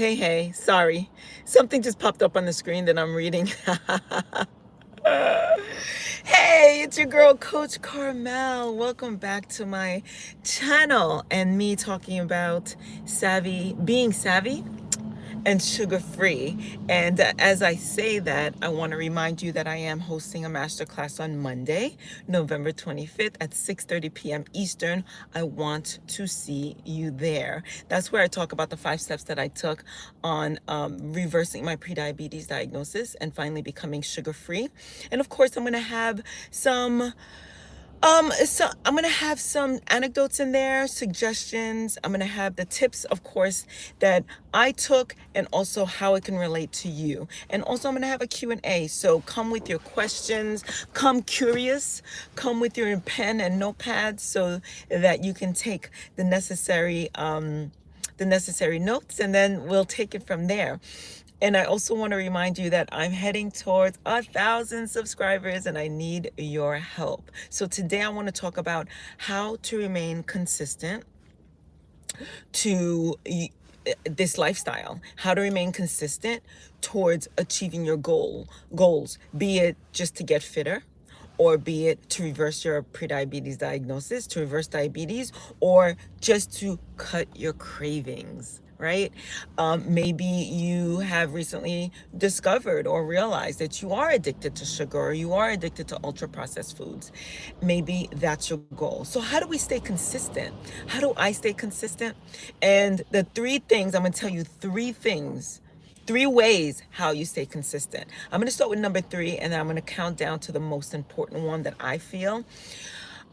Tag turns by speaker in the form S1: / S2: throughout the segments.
S1: Hey, sorry. Something just popped up on the screen that I'm reading. Hey, it's your girl, Coach Carmelle. Welcome back to my channel and me talking about being savvy and sugar-free. And as I say that, I want to remind you that I am hosting a masterclass on Monday, November 25th at 6:30 p.m. Eastern. I want to see you there. That's where I talk about the 5 steps that I took on reversing my prediabetes diagnosis and finally becoming sugar-free. And of course, I'm going to have so I'm gonna have some anecdotes in there, suggestions. I'm gonna have the tips, of course, that I took and also how it can relate to you. And also I'm gonna have a Q&A. So come with your questions, come curious, come with your pen and notepad so that you can take the necessary notes, and then we'll take it from there. And I also want to remind you that I'm heading towards 1,000 subscribers and I need your help. So today I want to talk about how to remain consistent to this lifestyle, how to remain consistent towards achieving your goals, be it just to get fitter, or be it to reverse your prediabetes diagnosis, to reverse diabetes, or just to cut your cravings, right? Maybe you have recently discovered or realized that you are addicted to sugar or you are addicted to ultra processed foods. Maybe that's your goal. So how do we stay consistent? How do I stay consistent? And the 3 things, I'm going to tell you 3 things, 3 ways how you stay consistent. I'm going to start with number 3, and then I'm going to count down to the most important one that I feel,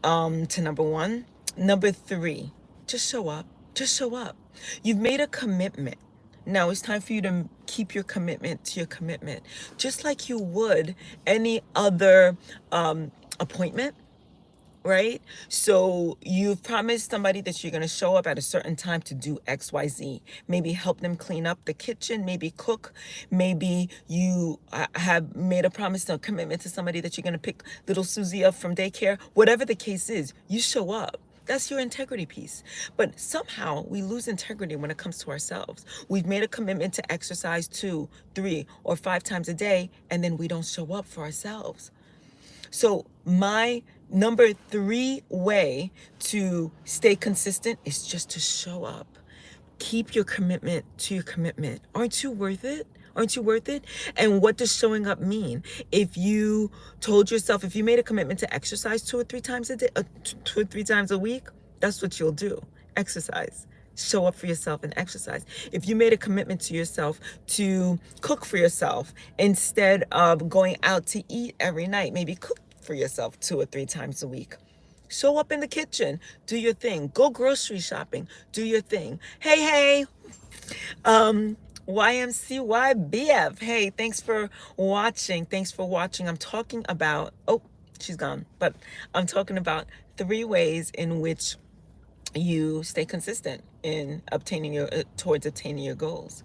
S1: to number 1. Number 3, just show up. Just show up. You've made a commitment. Now it's time for you to keep your commitment to your commitment, just like you would any other appointment. Right? So you've promised somebody that you're going to show up at a certain time to do XYZ. Maybe help them clean up the kitchen, maybe cook. Maybe you have made a promise or a commitment to somebody that you're going to pick little Susie up from daycare. Whatever the case is, you show up. That's your integrity piece. But somehow we lose integrity when it comes to ourselves. We've made a commitment to exercise 2, 3, or 5 times a day, and then we don't show up for ourselves. So my number 3 way to stay consistent is just to show up. Keep your commitment to your commitment. Aren't you worth it? Aren't you worth it? And what does showing up mean? If you told yourself, if you made a commitment to exercise 2 or 3 times a day, 2 or 3 times a week, that's what you'll do. Exercise. Show up for yourself and exercise. If you made a commitment to yourself to cook for yourself instead of going out to eat every night, maybe cook for yourself 2 or 3 times a week. Show up in the kitchen, do your thing. Go grocery shopping, do your thing. Hey, YMCYBF. Hey, thanks for watching. I'm talking about, oh, she's gone, but I'm talking about 3 ways in which you stay consistent in towards obtaining your goals.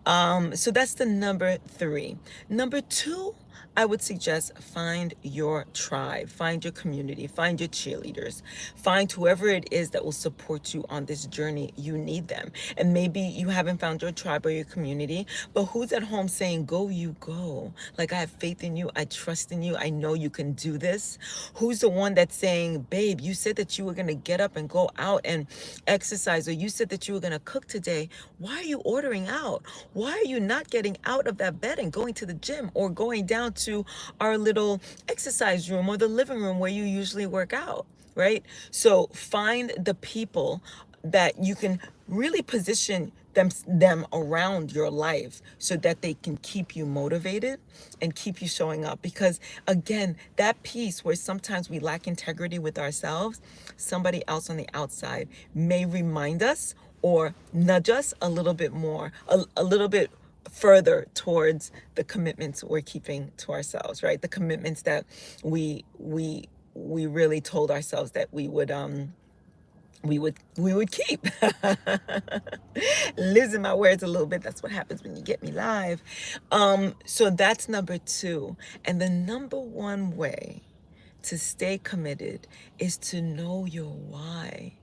S1: So that's the number 3. Number 2, I would suggest find your tribe, find your community, find your cheerleaders, find whoever it is that will support you on this journey. You need them. And maybe you haven't found your tribe or your community, but who's at home saying, go, you go. Like, I have faith in you. I trust in you. I know you can do this. Who's the one that's saying, babe, you said that you were going to get up and go out and exercise, or you said that you were going to cook today. Why are you ordering out? Why are you not getting out of that bed and going to the gym or going down to our little exercise room or the living room where you usually work out, right? So find the people that you can really position them around your life so that they can keep you motivated and keep you showing up. Because again, that piece where sometimes we lack integrity with ourselves, somebody else on the outside may remind us or nudge us a little bit more, a little bit further towards the commitments we're keeping to ourselves, right? The commitments that we really told ourselves that we would keep. Losing my words a little bit. That's what happens when you get me live. So that's number 2. And the number 1 way to stay committed is to know your why.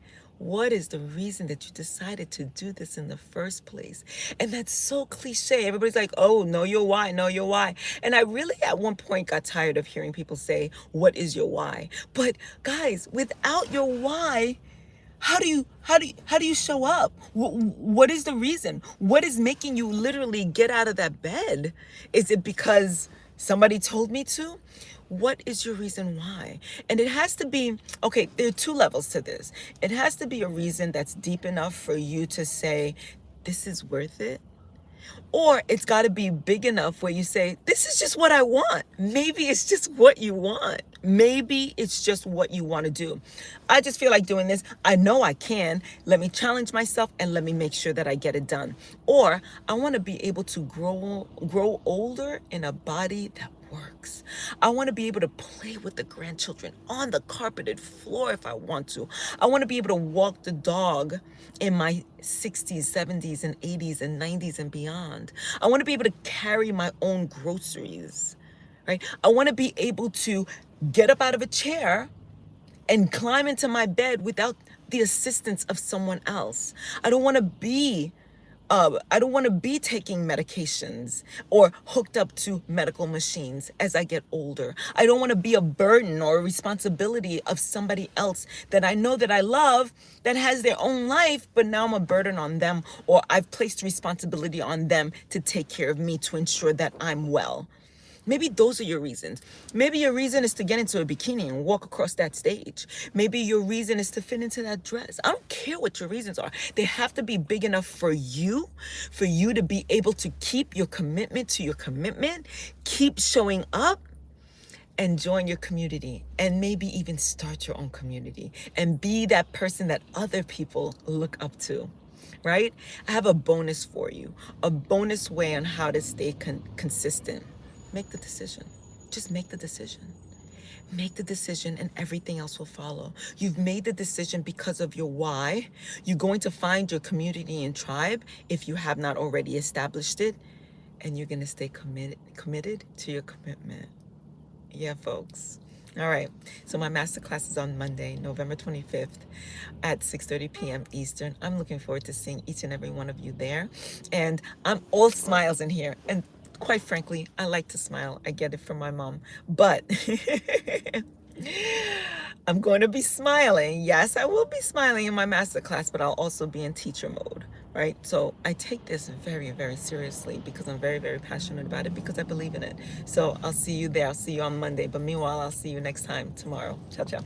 S1: What is the reason that you decided to do this in the first place? And that's so cliche. Everybody's like, oh, know your why, know your why. And I really at one point got tired of hearing people say, what is your why? But guys, without your why, how do you show up? What is the reason? What is making you literally get out of that bed? Is it because somebody told me to? What is your reason why? And it has to be, okay, there are two levels to this. It has to be a reason that's deep enough for you to say, this is worth it. Or it's got to be big enough where you say, this is just what I want. Maybe it's just what you want. Maybe it's just what you want to do. I just feel like doing this. I know I can. Let me challenge myself and let me make sure that I get it done. Or I want to be able to grow older in a body that works. I want to be able to play with the grandchildren on the carpeted floor if I want to. I want to be able to walk the dog in my 60s, 70s, and 80s, and 90s and beyond. I want to be able to carry my own groceries, right? I want to be able to get up out of a chair and climb into my bed without the assistance of someone else. I don't want to be taking medications or hooked up to medical machines as I get older. I don't want to be a burden or a responsibility of somebody else that I know that I love that has their own life, but now I'm a burden on them, or I've placed responsibility on them to take care of me to ensure that I'm well. Maybe those are your reasons. Maybe your reason is to get into a bikini and walk across that stage. Maybe your reason is to fit into that dress. I don't care what your reasons are. They have to be big enough for you to be able to keep your commitment to your commitment, keep showing up, and join your community, and maybe even start your own community and be that person that other people look up to. Right? I have a bonus for you, a bonus way on how to stay consistent. Make the decision. Just make the decision. Make the decision and everything else will follow. You've made the decision because of your why. You're going to find your community and tribe if you have not already established it. And you're going to stay committed to your commitment. Yeah, folks. All right. So my masterclass is on Monday, November 25th at 6:30 p.m. Eastern. I'm looking forward to seeing each and every one of you there. And I'm all smiles in here. And quite frankly, I like to smile. I get it from my mom. But I'm going to be smiling. Yes, I will be smiling in my masterclass, but I'll also be in teacher mode, right? So I take this very, very seriously because I'm very, very passionate about it, because I believe in it. So I'll see you there. I'll see you on Monday. But meanwhile, I'll see you next time tomorrow. Ciao, ciao.